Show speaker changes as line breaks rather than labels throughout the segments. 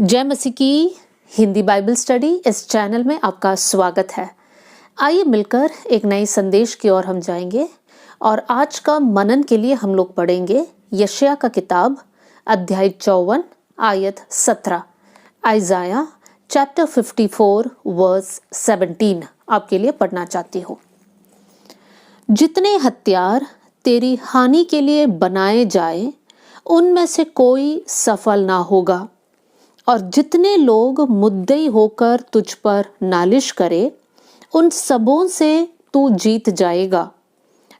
जय मसीह की हिंदी बाइबल स्टडी इस चैनल में आपका स्वागत है। आइए मिलकर एक नए संदेश की ओर हम जाएंगे और आज का मनन के लिए हम लोग पढ़ेंगे यशायाह का किताब अध्याय 54 आयत 17। आइजाया चैप्टर 54 वर्स 17 आपके लिए पढ़ना चाहती हूँ। जितने हथियार तेरी हानि के लिए बनाए जाए उनमें से कोई सफल ना होगा, और जितने लोग मुद्दई होकर तुझ पर नालिश करे उन सबों से तू जीत जाएगा।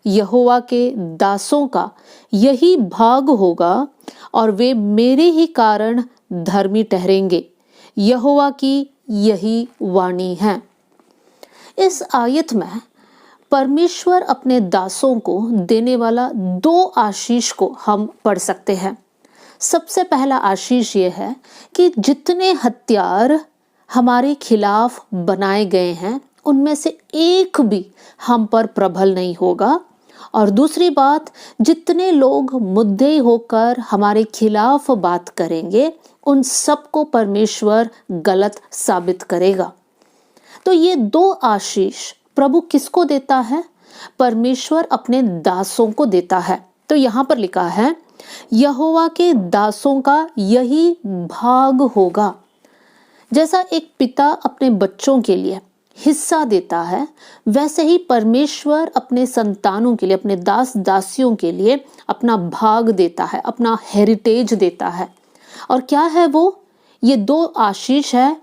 यहोवा के दासों का यही भाग होगा और वे मेरे ही कारण धर्मी ठहरेंगे। यहोवा की यही वाणी है। इस आयत में परमेश्वर अपने दासों को देने वाला दो आशीष को हम पढ़ सकते हैं। सबसे पहला आशीष ये है कि जितने हथियार हमारे खिलाफ बनाए गए हैं उनमें से एक भी हम पर प्रबल नहीं होगा, और दूसरी बात, जितने लोग मुद्दे होकर हमारे खिलाफ बात करेंगे उन सबको परमेश्वर गलत साबित करेगा। तो ये दो आशीष प्रभु किसको देता है? परमेश्वर अपने दासों को देता है। तो यहाँ पर लिखा है यहोवा के दासों का यही भाग होगा। जैसा एक पिता अपने बच्चों के लिए हिस्सा देता है, वैसे ही परमेश्वर अपने संतानों के लिए, अपने दास दासियों के लिए अपना भाग देता है, अपना हेरिटेज देता है। और क्या है वो? ये दो आशीष है।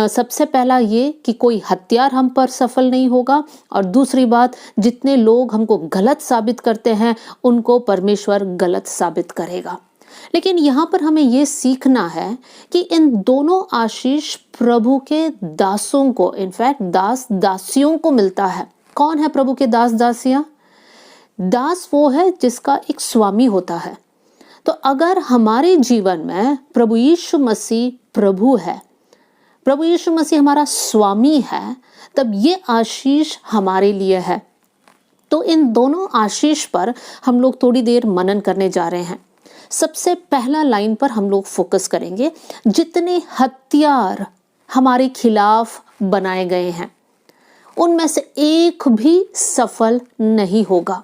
सबसे पहला ये कि कोई हथियार हम पर सफल नहीं होगा, और दूसरी बात, जितने लोग हमको गलत साबित करते हैं उनको परमेश्वर गलत साबित करेगा। लेकिन यहाँ पर हमें ये सीखना है कि इन दोनों आशीष प्रभु के दासों को, इनफैक्ट दास दासियों को मिलता है। कौन है प्रभु के दास दासियां? दास वो है जिसका एक स्वामी होता है। तो अगर हमारे जीवन में प्रभु यीशु मसीह प्रभु है, प्रभु यीशु मसीह हमारा स्वामी है, तब ये आशीष हमारे लिए है। तो इन दोनों आशीष पर हम लोग थोड़ी देर मनन करने जा रहे हैं। सबसे पहला लाइन पर हम लोग फोकस करेंगे, जितने हथियार हमारे खिलाफ बनाए गए हैं उनमें से एक भी सफल नहीं होगा।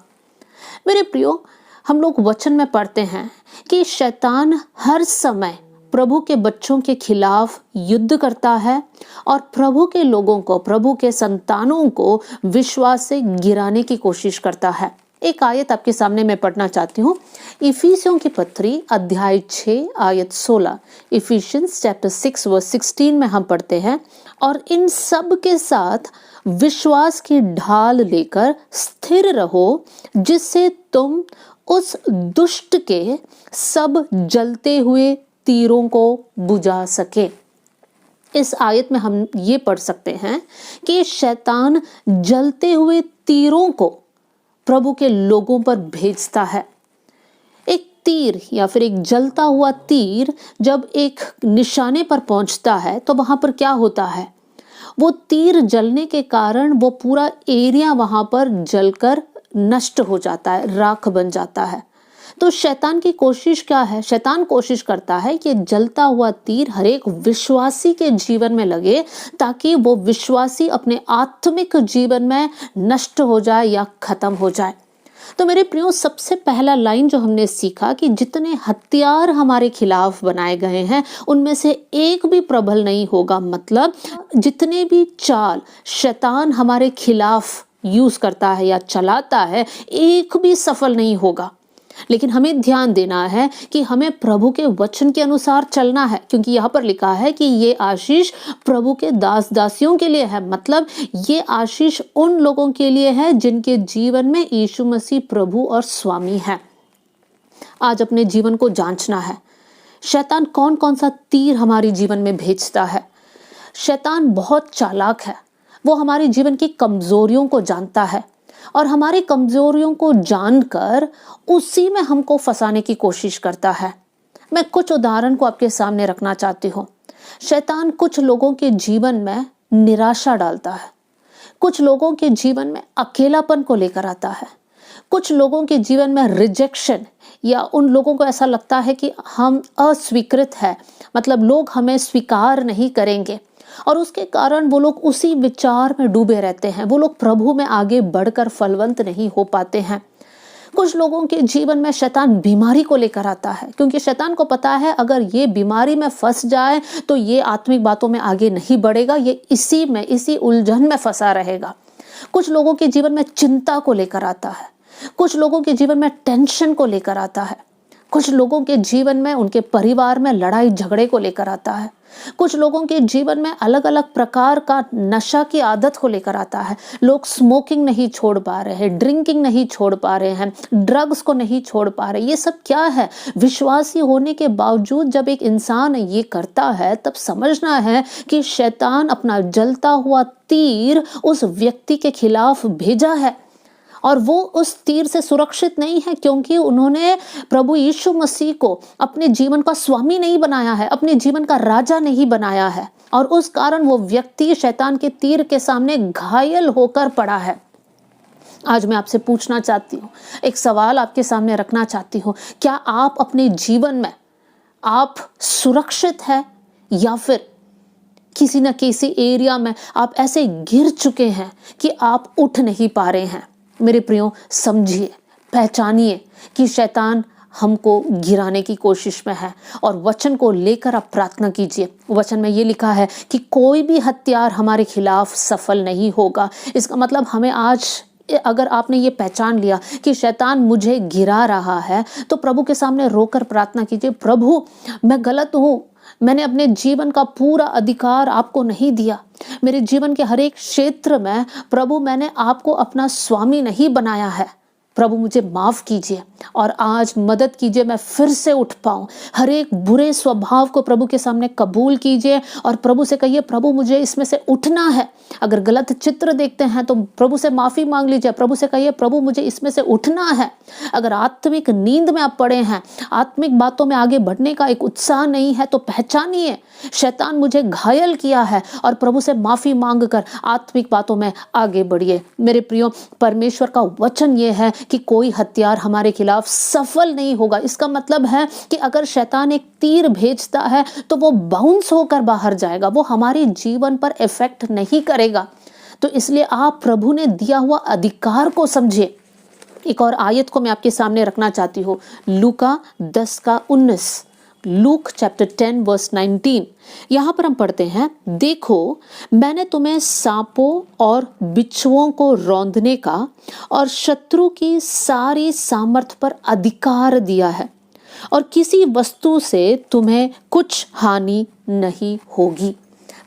मेरे प्रियो, हम लोग वचन में पढ़ते हैं कि शैतान हर समय प्रभु के बच्चों के खिलाफ युद्ध करता है और प्रभु के लोगों को, प्रभु के संतानों को विश्वास से गिराने की कोशिश करता है। एक आयत आपके सामने मैं पढ़ना चाहती हूँ। इफिसियों की पत्री अध्याय 6 आयत 16। इफिशियंस चैप्टर 6 वर्स 16 में हम पढ़ते हैं, और इन सब के साथ विश्वास की ढाल लेकर स्थिर रहो, जिससे तुम उस दुष्ट के सब जलते हुए तीरों को बुझा सके। इस आयत में हम ये पढ़ सकते हैं कि शैतान जलते हुए तीरों को प्रभु के लोगों पर भेजता है। एक तीर या फिर एक जलता हुआ तीर जब एक निशाने पर पहुंचता है तो वहां पर क्या होता है? वो तीर जलने के कारण वो पूरा एरिया वहां पर जलकर नष्ट हो जाता है, राख बन जाता है। तो शैतान की कोशिश क्या है? शैतान कोशिश करता है कि जलता हुआ तीर हर एक विश्वासी के जीवन में लगे, ताकि वो विश्वासी अपने आत्मिक जीवन में नष्ट हो जाए या खत्म हो जाए। तो मेरे प्रियो, सबसे पहला लाइन जो हमने सीखा कि जितने हथियार हमारे खिलाफ बनाए गए हैं उनमें से एक भी प्रबल नहीं होगा। मतलब जितने भी चाल शैतान हमारे खिलाफ यूज करता है या चलाता है, एक भी सफल नहीं होगा। लेकिन हमें ध्यान देना है कि हमें प्रभु के वचन के अनुसार चलना है, क्योंकि यहाँ पर लिखा है कि ये आशीष प्रभु के दास दासियों के लिए है। मतलब ये आशीष उन लोगों के लिए है जिनके जीवन में यीशु मसीह प्रभु और स्वामी है। आज अपने जीवन को जांचना है, शैतान कौन कौन सा तीर हमारे जीवन में भेजता है। शैतान बहुत चालाक है। वो हमारे जीवन की कमजोरियों को जानता है और हमारी कमजोरियों को जानकर उसी में हमको फंसाने की कोशिश करता है। मैं कुछ उदाहरण को आपके सामने रखना चाहती हूँ। शैतान कुछ लोगों के जीवन में निराशा डालता है, कुछ लोगों के जीवन में अकेलापन को लेकर आता है, कुछ लोगों के जीवन में रिजेक्शन या उन लोगों को ऐसा लगता है कि हम अस्वीकृत है, मतलब लोग हमें स्वीकार नहीं करेंगे, और उसके कारण वो लोग उसी विचार में डूबे रहते हैं। वो लोग प्रभु में आगे बढ़कर फलवंत नहीं हो पाते हैं। कुछ लोगों के जीवन में शैतान बीमारी को लेकर आता है, क्योंकि शैतान को पता है अगर ये बीमारी में फंस जाए तो ये आत्मिक बातों में आगे नहीं बढ़ेगा, ये इसी उलझन में फंसा रहेगा। कुछ लोगों के जीवन में चिंता को लेकर आता है, कुछ लोगों के जीवन में टेंशन को लेकर आता है, कुछ लोगों के जीवन में उनके परिवार में लड़ाई झगड़े को लेकर आता है, कुछ लोगों के जीवन में अलग अलग प्रकार का नशा की आदत को लेकर आता है। लोग स्मोकिंग नहीं छोड़ पा रहे हैं, ड्रिंकिंग नहीं छोड़ पा रहे हैं, ड्रग्स को नहीं छोड़ पा रहे। ये सब क्या है? विश्वासी होने के बावजूद जब एक इंसान ये करता है तब समझना है कि शैतान अपना जलता हुआ तीर उस व्यक्ति के खिलाफ भेजा है, और वो उस तीर से सुरक्षित नहीं है, क्योंकि उन्होंने प्रभु यीशु मसीह को अपने जीवन का स्वामी नहीं बनाया है, अपने जीवन का राजा नहीं बनाया है, और उस कारण वो व्यक्ति शैतान के तीर के सामने घायल होकर पड़ा है। आज मैं आपसे पूछना चाहती हूँ, एक सवाल आपके सामने रखना चाहती हूँ, क्या आप अपने जीवन में आप सुरक्षित है, या फिर किसी न किसी एरिया में आप ऐसे गिर चुके हैं कि आप उठ नहीं पा रहे हैं? मेरे प्रियो, समझिए, पहचानिए कि शैतान हमको गिराने की कोशिश में है, और वचन को लेकर आप प्रार्थना कीजिए। वचन में ये लिखा है कि कोई भी हथियार हमारे खिलाफ सफल नहीं होगा। इसका मतलब हमें आज, अगर आपने ये पहचान लिया कि शैतान मुझे गिरा रहा है, तो प्रभु के सामने रोकर प्रार्थना कीजिए, प्रभु मैं गलत हूँ, मैंने अपने जीवन का पूरा अधिकार आपको नहीं दिया, मेरे जीवन के हर एक क्षेत्र में प्रभु मैंने आपको अपना स्वामी नहीं बनाया है, प्रभु मुझे माफ कीजिए और आज मदद कीजिए मैं फिर से उठ पाऊं। हर एक बुरे स्वभाव को प्रभु के सामने कबूल कीजिए और प्रभु से कहिए, प्रभु मुझे इसमें से उठना है। अगर गलत चित्र देखते हैं तो प्रभु से माफी मांग लीजिए, प्रभु से कहिए, प्रभु मुझे इसमें से उठना है। अगर आत्मिक नींद में आप पड़े हैं, आत्मिक बातों में आगे बढ़ने का एक उत्साह नहीं है, तो पहचानिए शैतान मुझे घायल किया है और प्रभु से माफी मांगकर आत्मिक बातों में आगे बढ़िए। मेरे प्रियो, परमेश्वर का वचन ये है कि कोई हथियार हमारे खिलाफ सफल नहीं होगा। इसका मतलब है कि अगर शैतान एक तीर भेजता है तो वो बाउंस होकर बाहर जाएगा, वो हमारे जीवन पर इफेक्ट नहीं करेगा। तो इसलिए आप प्रभु ने दिया हुआ अधिकार को समझिए। एक और आयत को मैं आपके सामने रखना चाहती हूँ, लूका 10:19, लूक चैप्टर 10 वर्स 19। यहाँ पर हम पढ़ते हैं, देखो मैंने तुम्हें सांपों और बिच्छुओं को रौंदने का और शत्रु की सारी सामर्थ पर अधिकार दिया है, और किसी वस्तु से तुम्हें कुछ हानि नहीं होगी।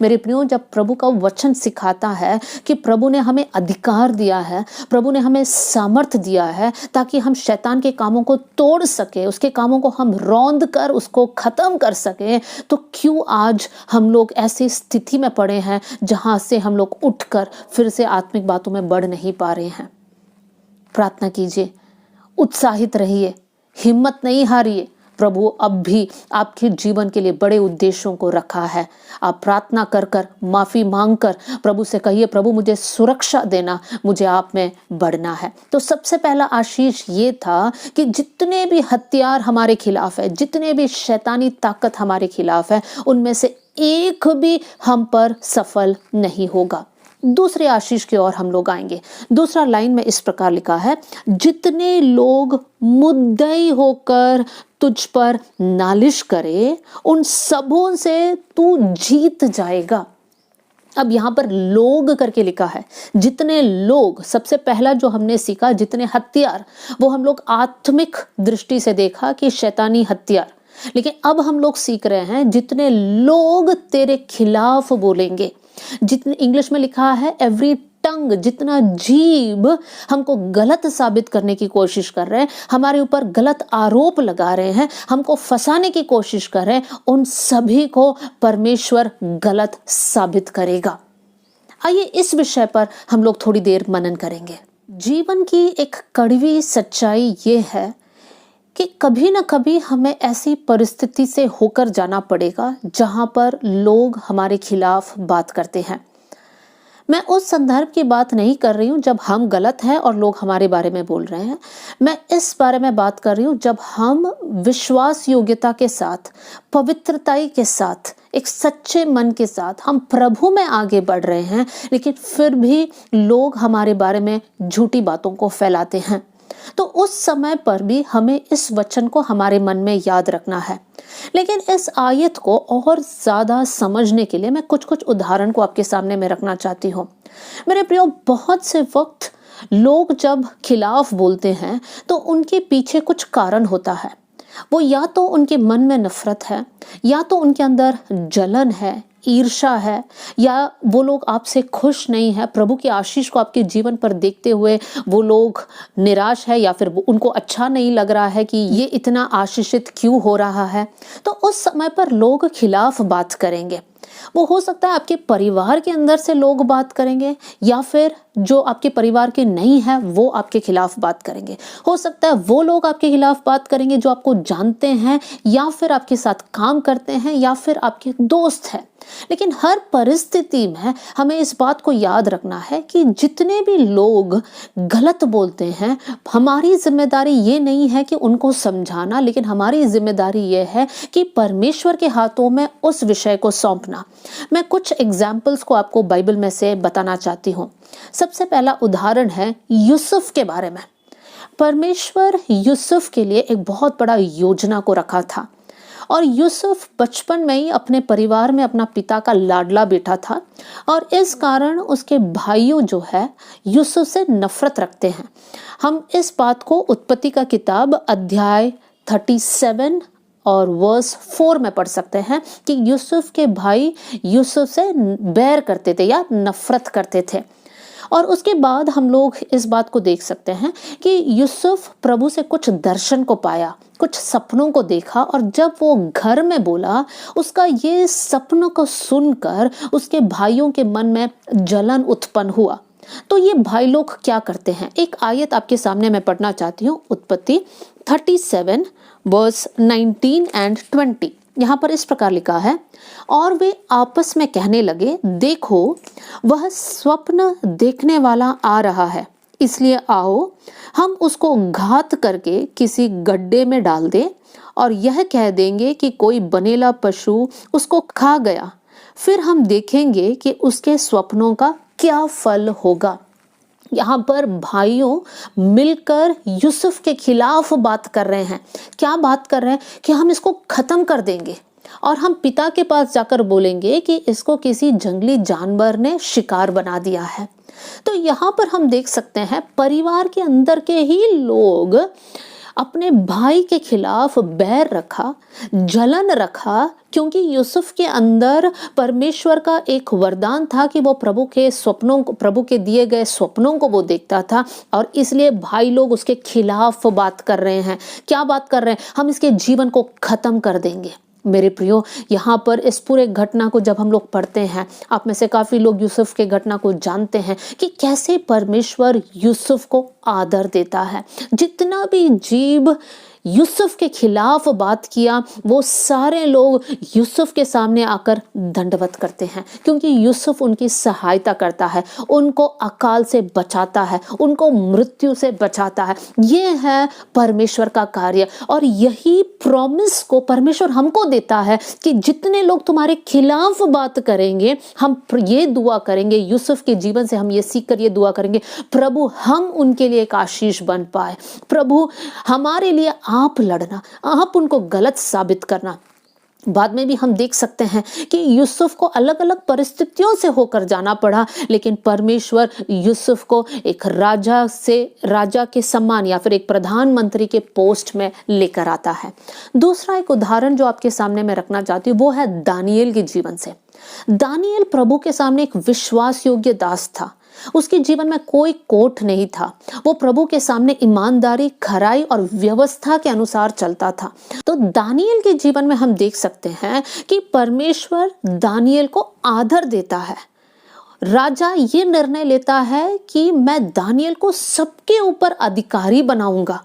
मेरे प्रियो, जब प्रभु का वचन सिखाता है कि प्रभु ने हमें अधिकार दिया है, प्रभु ने हमें सामर्थ दिया है ताकि हम शैतान के कामों को तोड़ सके, उसके कामों को हम रौंद कर उसको खत्म कर सके, तो क्यों आज हम लोग ऐसी स्थिति में पड़े हैं जहां से हम लोग उठकर फिर से आत्मिक बातों में बढ़ नहीं पा रहे हैं? प्रार्थना कीजिए, उत्साहित रहिए, हिम्मत नहीं हारिए। प्रभु अब भी आपके जीवन के लिए बड़े उद्देश्यों को रखा है। आप प्रार्थना कर कर, माफी मांग कर प्रभु से कहिए, प्रभु मुझे सुरक्षा देना, मुझे आप में बढ़ना है। तो सबसे पहला आशीष ये था कि जितने भी हथियार हमारे खिलाफ है, जितने भी शैतानी ताकत हमारे खिलाफ है, उनमें से एक भी हम पर सफल नहीं होगा। दूसरे आशीष की ओर हम लोग आएंगे। दूसरा लाइन में इस प्रकार लिखा है, जितने लोग मुद्दई होकर तुझ पर नालिश करे, उन सबों से तू जीत जाएगा। अब यहाँ पर लोग करके लिखा है, जितने लोग। सबसे पहला जो हमने सीखा, जितने हथियार, वो हम लोग आत्मिक दृष्टि से देखा कि शैतानी हथियार, लेकिन अब हम लोग सीख रहे हैं जितने लोग तेरे खिलाफ बोलेंगे। जितने, इंग्लिश में लिखा है एवरी टंग, जितना जीभ हमको गलत साबित करने की कोशिश कर रहे हैं, हमारे ऊपर गलत आरोप लगा रहे हैं, हमको फंसाने की कोशिश कर रहे हैं, उन सभी को परमेश्वर गलत साबित करेगा। आइए इस विषय पर हम लोग थोड़ी देर मनन करेंगे। जीवन की एक कड़वी सच्चाई ये है कि कभी ना कभी हमें ऐसी परिस्थिति से होकर जाना पड़ेगा जहां पर लोग हमारे खिलाफ बात करते हैं। मैं उस संदर्भ की बात नहीं कर रही हूँ जब हम गलत हैं और लोग हमारे बारे में बोल रहे हैं। मैं इस बारे में बात कर रही हूँ जब हम विश्वास योग्यता के साथ, पवित्रताई के साथ, एक सच्चे मन के साथ हम प्रभु में आगे बढ़ रहे हैं, लेकिन फिर भी लोग हमारे बारे में झूठी बातों को फैलाते हैं। तो उस समय पर भी हमें इस वचन को हमारे मन में याद रखना है। लेकिन इस आयत को और ज्यादा समझने के लिए मैं कुछ कुछ उदाहरण को आपके सामने में रखना चाहती हूँ। मेरे प्रियो, बहुत से वक्त लोग जब खिलाफ बोलते हैं तो उनके पीछे कुछ कारण होता है। वो या तो उनके मन में नफरत है, या तो उनके अंदर जलन है, ईर्ष्या है, या वो लोग आपसे खुश नहीं है, प्रभु की आशीष को आपके जीवन पर देखते हुए वो लोग निराश है, या फिर उनको अच्छा नहीं लग रहा है कि ये इतना आशीषित क्यों हो रहा है। तो उस समय पर लोग खिलाफ बात करेंगे। वो हो सकता है आपके परिवार के अंदर से लोग बात करेंगे, या फिर जो आपके परिवार के नहीं है वो आपके खिलाफ बात करेंगे। हो सकता है वो लोग आपके खिलाफ बात करेंगे जो आपको जानते हैं, या फिर आपके साथ काम करते हैं, या फिर आपके दोस्त हैं। लेकिन हर परिस्थिति में हमें इस बात को याद रखना है कि जितने भी लोग गलत बोलते हैं, हमारी जिम्मेदारी ये नहीं है कि उनको समझाना, लेकिन हमारी जिम्मेदारी ये है कि परमेश्वर के हाथों में उस विषय को सौंपना। मैं कुछ एग्जाम्पल्स को आपको बाइबल में से बताना चाहती हूँ। सबसे पहला उदाहरण है यूसुफ के बारे में। परमेश्वर यूसुफ के लिए एक बहुत बड़ा योजना को रखा था, और यूसुफ बचपन में ही अपने परिवार में अपना पिता का लाडला बेटा था, और इस कारण उसके भाइयों जो है यूसुफ से नफरत रखते हैं। हम इस बात को उत्पत्ति का किताब अध्याय 37 और वर्स 4 में पढ़ सकते हैं कि यूसुफ के भाई यूसुफ से बैर करते थे या नफरत करते थे। और उसके बाद हम लोग इस बात को देख सकते हैं कि यूसुफ प्रभु से कुछ दर्शन को पाया, कुछ सपनों को देखा, और जब वो घर में बोला, उसका ये सपनों को सुनकर उसके भाइयों के मन में जलन उत्पन्न हुआ। तो ये भाई लोग क्या करते हैं? एक आयत आपके सामने मैं पढ़ना चाहती हूँ, उत्पत्ति 37 वर्स 19 एंड 20। यहाँ पर इस प्रकार लिखा है, और वे आपस में कहने लगे, देखो वह स्वप्न देखने वाला आ रहा है, इसलिए आओ हम उसको घात करके किसी गड्ढे में डाल दें, और यह कह देंगे कि कोई बनेला पशु उसको खा गया, फिर हम देखेंगे कि उसके स्वप्नों का क्या फल होगा। यहाँ पर भाइयों मिलकर यूसुफ के खिलाफ बात कर रहे हैं। क्या बात कर रहे हैं? कि हम इसको खत्म कर देंगे, और हम पिता के पास जाकर बोलेंगे कि इसको किसी जंगली जानवर ने शिकार बना दिया है। तो यहाँ पर हम देख सकते हैं परिवार के अंदर के ही लोग अपने भाई के खिलाफ बैर रखा, जलन रखा, क्योंकि यूसुफ के अंदर परमेश्वर का एक वरदान था कि वो प्रभु के स्वप्नों को, प्रभु के दिए गए स्वप्नों को वो देखता था, और इसलिए भाई लोग उसके खिलाफ बात कर रहे हैं। क्या बात कर रहे हैं? हम इसके जीवन को खत्म कर देंगे। मेरे प्रियो, यहाँ पर इस पूरे घटना को जब हम लोग पढ़ते हैं, आप में से काफी लोग यूसुफ के घटना को जानते हैं कि कैसे परमेश्वर यूसुफ को आदर देता है। जितना भी जीव यूसुफ के खिलाफ बात किया, वो सारे लोग यूसुफ के सामने आकर दंडवत करते हैं, क्योंकि यूसुफ उनकी सहायता करता है, उनको अकाल से बचाता है, उनको मृत्यु से बचाता है। ये है परमेश्वर का कार्य, और यही प्रॉमिस को परमेश्वर हमको देता है कि जितने लोग तुम्हारे खिलाफ बात करेंगे, हम ये दुआ करेंगे, यूसुफ के जीवन से हम ये सीख कर ये दुआ करेंगे, प्रभु हम उनके लिए एक आशीष बन पाए, प्रभु हमारे लिए आप लड़ना, आप उनको गलत साबित करना। बाद में भी हम देख सकते हैं कि यूसुफ को अलग अलग परिस्थितियों से होकर जाना पड़ा, लेकिन परमेश्वर यूसुफ को एक राजा के सम्मान या फिर एक प्रधानमंत्री के पोस्ट में लेकर आता है। दूसरा एक उदाहरण जो आपके सामने मैं रखना चाहती हूँ वो है दानियेल के जीवन से। दानियेल प्रभु के सामने एक विश्वास योग्य दास था। उसके जीवन में कोई कोट नहीं था। वो प्रभु के सामने ईमानदारी, खराई और व्यवस्था के अनुसार चलता था। तो दानियेल के जीवन में हम देख सकते हैं कि परमेश्वर दानियेल को आदर देता है। राजा ये निर्णय लेता है कि मैं दानियेल को सबके ऊपर अधिकारी बनाऊंगा,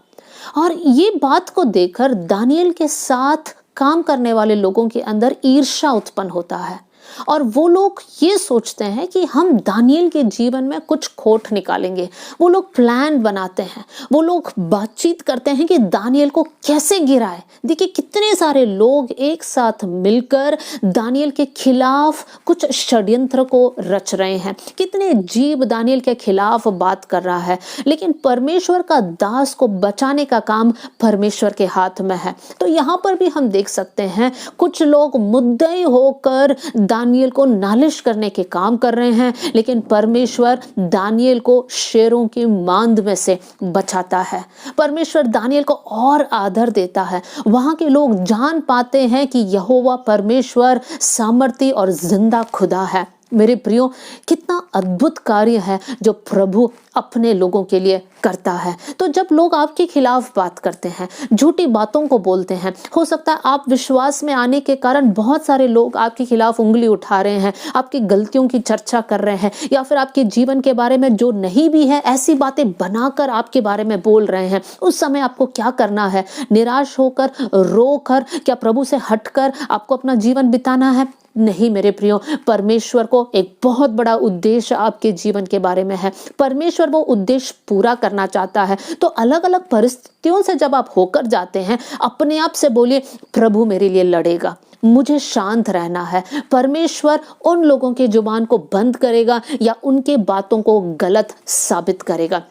और ये बात को देखकर दानियेल के साथ काम करने वाले लोगों के अंदर ईर्ष्या उत्पन्न होता है। और वो लोग ये सोचते हैं कि हम दानियेल के जीवन में कुछ खोट निकालेंगे। वो लोग प्लान बनाते हैं, वो लोग बातचीत करते हैं कि दानियेल को कैसे गिराए। देखिए कितने सारे लोग एक साथ मिलकर दानियेल के खिलाफ कुछ षड्यंत्र को रच रहे हैं, कितने जीव दानियेल के खिलाफ बात कर रहा है, लेकिन परमेश्वर का दास को बचाने का काम परमेश्वर के हाथ में है। तो यहाँ पर भी हम देख सकते हैं कुछ लोग मुद्दई होकर दानियेल को नालिश करने के काम कर रहे हैं, लेकिन परमेश्वर दानियेल को शेरों की मांद में से बचाता है। परमेश्वर दानियेल को और आदर देता है। वहां के लोग जान पाते हैं कि यहोवा परमेश्वर सामर्थी और जिंदा खुदा है। मेरे प्रियो, कितना अद्भुत कार्य है जो प्रभु अपने लोगों के लिए करता है। तो जब लोग आपके खिलाफ बात करते हैं, झूठी बातों को बोलते हैं, हो सकता है आप विश्वास में आने के कारण बहुत सारे लोग आपके खिलाफ उंगली उठा रहे हैं, आपकी गलतियों की चर्चा कर रहे हैं, या फिर आपके जीवन के बारे में जो नहीं भी है ऐसी बातें बनाकर आपके बारे में बोल रहे हैं। उस समय आपको क्या करना है? निराश होकर, रोकर, क्या प्रभु से हटकर आपको अपना जीवन बिताना है? नहीं मेरे प्रियो, परमेश्वर को एक बहुत बड़ा उद्देश्य आपके जीवन के बारे में है। परमेश्वर वो उद्देश्य पूरा करना चाहता है। तो अलग अलग परिस्थितियों से जब आप होकर जाते हैं, अपने आप से बोलिए, प्रभु मेरे लिए लड़ेगा, मुझे शांत रहना है। परमेश्वर उन लोगों के जुबान को बंद करेगा या उनके बातों को गलत साबित करेगा।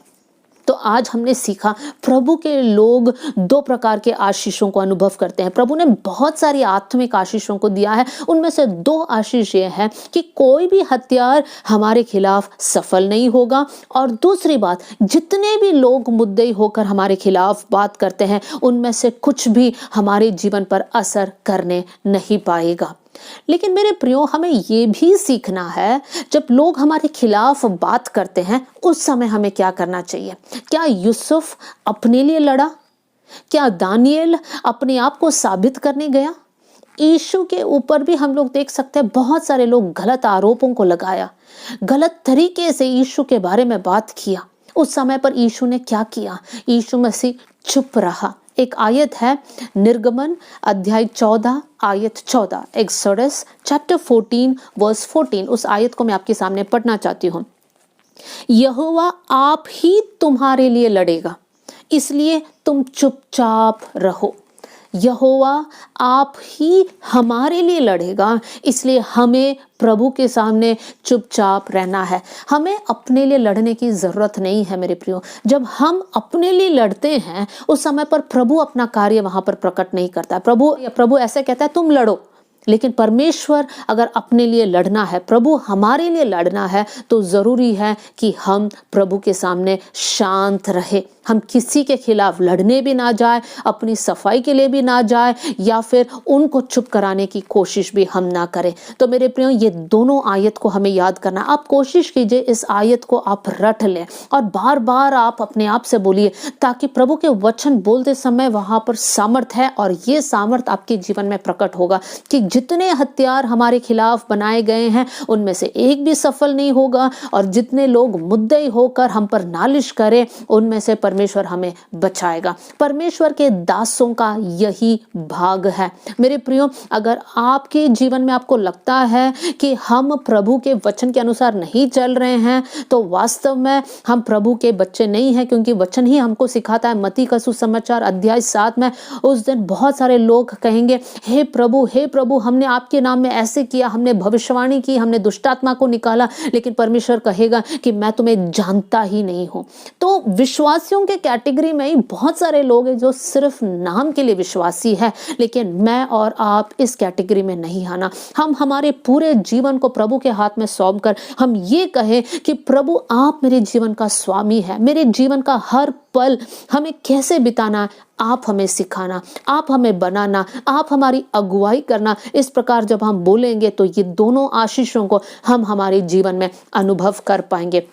तो आज हमने सीखा प्रभु के लोग दो प्रकार के आशीषों को अनुभव करते हैं। प्रभु ने बहुत सारी आत्मिक आशीषों को दिया है, उनमें से दो आशीष ये है कि कोई भी हथियार हमारे खिलाफ सफल नहीं होगा, और दूसरी बात, जितने भी लोग मुद्दई होकर हमारे खिलाफ बात करते हैं उनमें से कुछ भी हमारे जीवन पर असर करने नहीं पाएगा। लेकिन मेरे प्रियो, हमें ये भी सीखना है जब लोग हमारे खिलाफ बात करते हैं उस समय हमें क्या करना चाहिए। क्या यूसुफ अपने लिए लड़ा? क्या दानियेल अपने आप को साबित करने गया? यीशु के ऊपर भी हम लोग देख सकते हैं बहुत सारे लोग गलत आरोपों को लगाया, गलत तरीके से यीशु के बारे में बात किया। उस समय पर यीशु ने क्या किया? यीशु मसीह चुप रहा। एक आयत है निर्गमन अध्याय 14 आयत 14, एक्सोडस चैप्टर 14 वर्स 14। उस आयत को मैं आपके सामने पढ़ना चाहती हूँ। यहोवा आप ही तुम्हारे लिए लड़ेगा, इसलिए तुम चुपचाप रहो। यहोवा आप ही हमारे लिए लड़ेगा, इसलिए हमें प्रभु के सामने चुपचाप रहना है। हमें अपने लिए लड़ने की जरूरत नहीं है मेरे प्रियो। जब हम अपने लिए लड़ते हैं उस समय पर प्रभु अपना कार्य वहां पर प्रकट नहीं करता। प्रभु ऐसे कहता है तुम लड़ो, लेकिन परमेश्वर अगर अपने लिए लड़ना है, प्रभु हमारे लिए लड़ना है, तो जरूरी है कि हम प्रभु के सामने शांत रहे। हम किसी के खिलाफ लड़ने भी ना जाए, अपनी सफाई के लिए भी ना जाए, या फिर उनको चुप कराने की कोशिश भी हम ना करें। तो मेरे प्रियो, ये दोनों आयत को हमें याद करना। आप कोशिश कीजिए इस आयत को आप रट लें और बार बार आप अपने आप से बोलिए, ताकि प्रभु के वचन बोलते समय वहां पर सामर्थ है, और ये सामर्थ आपके जीवन में प्रकट होगा कि जितने हथियार हमारे खिलाफ बनाए गए हैं उनमें से एक भी सफल नहीं होगा, और जितने लोग मुद्दई होकर हम पर नालिश करें उनमें से परमेश्वर हमें बचाएगा। परमेश्वर के दासों का यही भाग है। मेरे प्रियो, अगर आपके जीवन में आपको लगता है कि हम प्रभु के वचन के अनुसार नहीं चल रहे हैं, तो वास्तव में हम प्रभु के बच्चे नहीं हैं, क्योंकि वचन ही हमको सिखाता है। मत्ती का सुसमाचार अध्याय 7 में उस दिन बहुत सारे लोग कहेंगे, हे प्रभु, हमने आपके नाम में ऐसे किया, हमने भविष्यवाणी की, हमने दुष्टात्मा को निकाला, लेकिन परमेश्वर कहेगा कि मैं तुम्हें जानता ही नहीं हूं। तो विश्वासियों के कैटेगरी में ही बहुत सारे लोग हैं जो सिर्फ नाम के लिए विश्वासी है, लेकिन मैं और आप इस कैटेगरी में नहीं आना। हम हमारे पूरे जीवन को प्रभु के हाथ में सौंप कर हम ये कहें कि प्रभु आप मेरे जीवन का स्वामी है, मेरे जीवन का हर पल हमें कैसे बिताना है आप हमें सिखाना, आप हमें बनाना, आप हमारी अगुवाई करना। इस प्रकार जब हम बोलेंगे तो ये दोनों आशीषों को हम हमारे जीवन में अनुभव कर पाएंगे।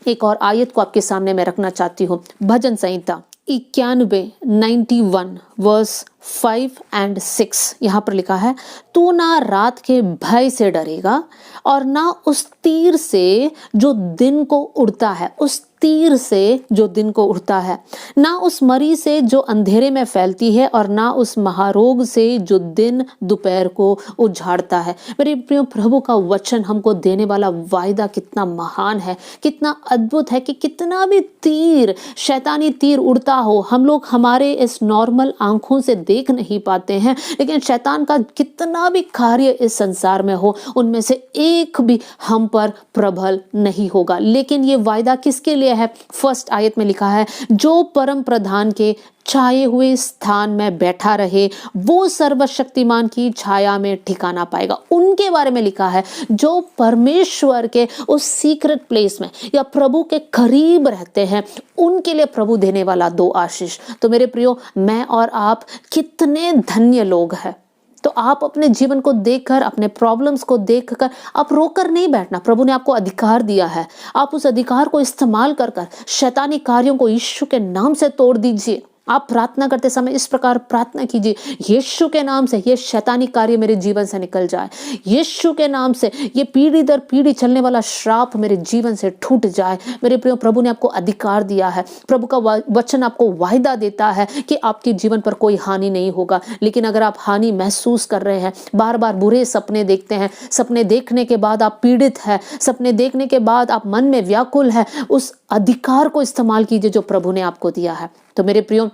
एक और आयत को आपके सामने मैं रखना चाहती हूँ। भजन संहिता 91 वर्स 5 और 6। यहाँ पर लिखा है, तू ना रात के भय से डरेगा और ना उस तीर से जो दिन को उड़ता है। उस तीर से जो दिन को उड़ता है, ना उस मरी से जो अंधेरे में फैलती है, और ना उस महारोग से जो दिन दोपहर को उजाड़ता है। मेरे प्रिय, प्रभु का वचन हमको देने वाला वायदा कितना महान है, कितना अद्भुत है कि कितना भी तीर, शैतानी तीर उड़ता हो, हम लोग हमारे इस नॉर्मल आंखों से देख नहीं पाते हैं, लेकिन शैतान का कितना भी कार्य इस संसार में हो, उनमें से एक भी हम पर प्रबल नहीं होगा। लेकिन ये वायदा किसके लिए है? फर्स्ट आयत में लिखा है, जो परम प्रधान के छाए हुए स्थान में बैठा रहे वो सर्वशक्तिमान की छाया में ठिकाना पाएगा। उनके बारे में लिखा है जो परमेश्वर के उस सीक्रेट प्लेस में या प्रभु के करीब रहते हैं, उनके लिए प्रभु देने वाला 2 आशीष। तो मेरे प्रियो, मैं और आप कितने धन्य लोग हैं। तो आप अपने जीवन को देखकर, अपने प्रॉब्लम्स को देखकर आप रोकर नहीं बैठना। प्रभु ने आपको अधिकार दिया है, आप उस अधिकार को इस्तेमाल कर शैतानी कार्यों को यीशु के नाम से तोड़ दीजिए। आप प्रार्थना करते समय इस प्रकार प्रार्थना कीजिए, यीशु के नाम से ये शैतानी कार्य मेरे जीवन से निकल जाए, यीशु के नाम से ये पीढ़ी दर पीढ़ी चलने वाला श्राप मेरे जीवन से छूट जाए। मेरे प्रिय, प्रभु ने आपको अधिकार दिया है। प्रभु का वचन आपको वायदा देता है कि आपके जीवन पर कोई हानि नहीं होगा। लेकिन अगर आप हानि महसूस कर रहे हैं, बार बार बुरे सपने देखते हैं, सपने देखने के बाद आप पीड़ित हैं, सपने देखने के बाद आप मन में व्याकुल है, उस अधिकार को इस्तेमाल कीजिए जो प्रभु ने आपको दिया है। तो मेरे प्रियो,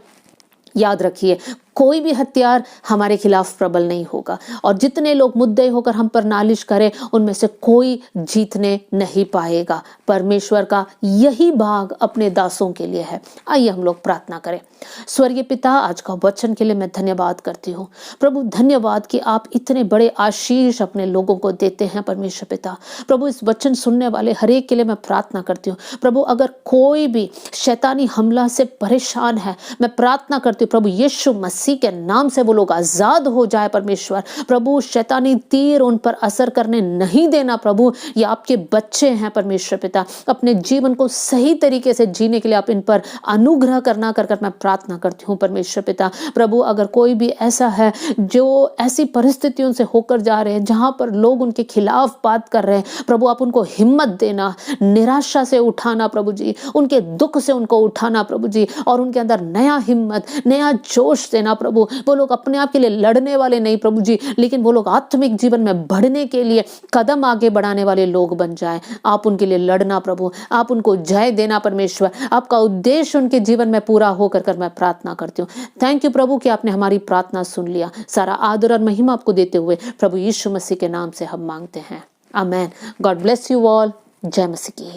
याद रखिए, कोई भी हथियार हमारे खिलाफ प्रबल नहीं होगा, और जितने लोग मुद्दे होकर हम पर नालिश करें, उनमें से कोई जीतने नहीं पाएगा। परमेश्वर का यही भाग अपने दासों के लिए है। आइए हम लोग प्रार्थना करें। स्वर्गीय पिता, आज का वचन के लिए मैं धन्यवाद करती हूँ। प्रभु, धन्यवाद कि आप इतने बड़े आशीष अपने लोगों को देते हैं। परमेश्वर पिता, प्रभु, इस वचन सुनने वाले हर एक के लिए मैं प्रार्थना करती हूँ। प्रभु, अगर कोई भी शैतानी हमला से परेशान है, मैं प्रार्थना करती हूँ प्रभु यीशु मसीह के नाम से वो लोग आजाद हो जाए। परमेश्वर प्रभु, शैतानी तीर उन पर असर करने नहीं देना। प्रभु, ये आपके बच्चे हैं। परमेश्वर पिता, अपने जीवन को सही तरीके से जीने के लिए आप इन पर अनुग्रह करना कर मैं प्रार्थना करती हूँ। परमेश्वर पिता, प्रभु, अगर कोई भी ऐसा है जो ऐसी परिस्थितियों से होकर जा रहे हैं जहां पर लोग उनके खिलाफ बात कर रहे हैं, प्रभु आप उनको हिम्मत देना, निराशा से उठाना प्रभु जी, उनके दुख से उनको उठाना प्रभु जी, और उनके अंदर नया हिम्मत, नया जोश देना प्रभु। वो लोग अपने आप के लिए लड़ने वाले नहीं प्रभु जी, लेकिन वो लोग आत्मिक जीवन में बढ़ने के लिए कदम आगे बढ़ाने वाले लोग बन जाए। आप उनके लिए लड़ना प्रभु, आप उनको जय देना परमेश्वर, आपका उद्देश्य उनके जीवन में पूरा होकर मैं प्रार्थना करती हूँ। थैंक यू प्रभु कि आपने हमारी प्रार्थना सुन लिया। सारा आदर और महिमा आपको देते हुए प्रभु यीशु मसीह के नाम से हम मांगते हैं, amen. God bless you all. जय मसीह की।